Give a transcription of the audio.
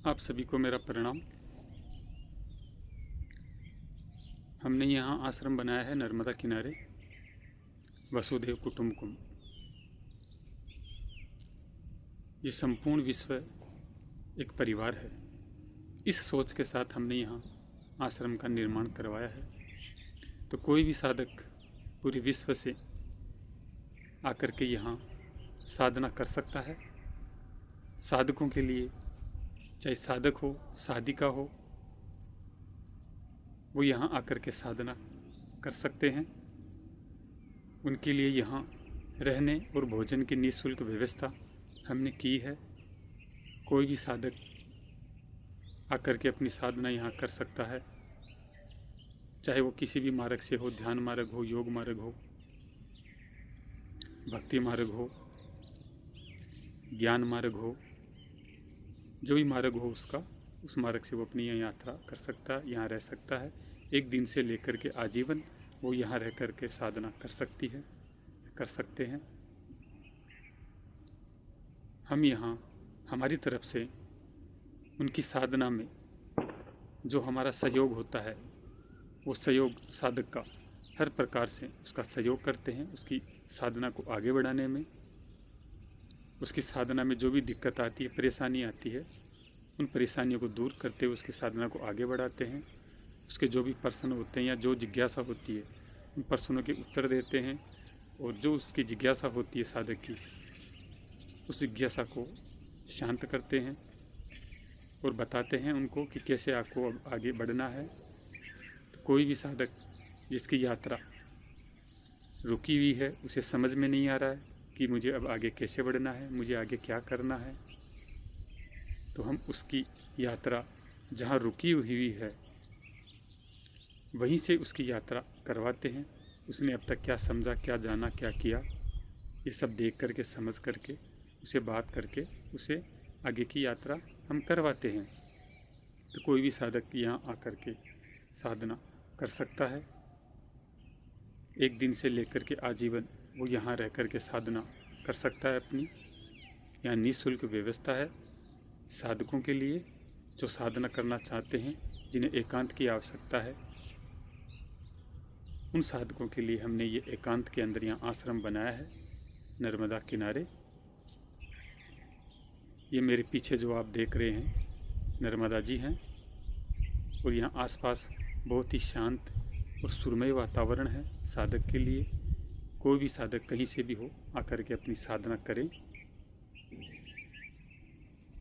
आप सभी को मेरा प्रणाम। हमने यहाँ आश्रम बनाया है नर्मदा किनारे, वसुधैव कुटुंबकम। ये संपूर्ण विश्व एक परिवार है। इस सोच के साथ हमने यहाँ आश्रम का निर्माण करवाया है। तो कोई भी साधक पूरे विश्व से आकर के यहाँ साधना कर सकता है। साधकों के लिए, चाहे साधक हो, साधिका हो, वो यहाँ आकर के साधना कर सकते हैं। उनके लिए यहाँ रहने और भोजन की निःशुल्क व्यवस्था हमने की है। कोई भी साधक आकर के अपनी साधना यहाँ कर सकता है, चाहे वो किसी भी मार्ग से हो, ध्यान मार्ग हो, योग मार्ग हो, भक्ति मार्ग हो, ज्ञान मार्ग हो, जो भी मार्ग हो उस मार्ग से वो अपनी यहाँ यात्रा कर सकता है, यहाँ रह सकता है। एक दिन से लेकर के आजीवन वो यहाँ रह कर के साधना कर सकते हैं। हम यहाँ हमारी तरफ से उनकी साधना में जो हमारा सहयोग होता है, वो सहयोग साधक का हर प्रकार से उसका सहयोग करते हैं। उसकी साधना को आगे बढ़ाने में, उसकी साधना में जो भी दिक्कत आती है, परेशानी आती है, उन परेशानियों को दूर करते हुए उसकी साधना को आगे बढ़ाते हैं। उसके जो भी प्रश्न होते हैं या जो जिज्ञासा होती है, उन प्रश्नों के उत्तर देते हैं। और जो उसकी जिज्ञासा होती है साधक की, उस जिज्ञासा को शांत करते हैं और बताते हैं उनको कि कैसे आपको अब आगे बढ़ना है। तो कोई भी साधक जिसकी यात्रा रुकी हुई है, उसे समझ में नहीं आ रहा है कि मुझे अब आगे कैसे बढ़ना है, मुझे आगे क्या करना है, तो हम उसकी यात्रा जहाँ रुकी हुई है वहीं से उसकी यात्रा करवाते हैं। उसने अब तक क्या समझा, क्या जाना, क्या किया, ये सब देख करके, समझ करके, उसे बात करके उसे आगे की यात्रा हम करवाते हैं। तो कोई भी साधक यहाँ आकर के साधना कर सकता है। एक दिन से लेकर के आजीवन वो यहाँ रह कर के साधना कर सकता है अपनी। यहाँ निःशुल्क व्यवस्था है साधकों के लिए जो साधना करना चाहते हैं, जिन्हें एकांत की आवश्यकता है। उन साधकों के लिए हमने ये एकांत के अंदर यहाँ आश्रम बनाया है नर्मदा किनारे। ये मेरे पीछे जो आप देख रहे हैं नर्मदा जी हैं, और यहाँ आसपास बहुत ही शांत और सुरमय वातावरण है साधक के लिए। कोई भी साधक कहीं से भी हो आकर के अपनी साधना करें।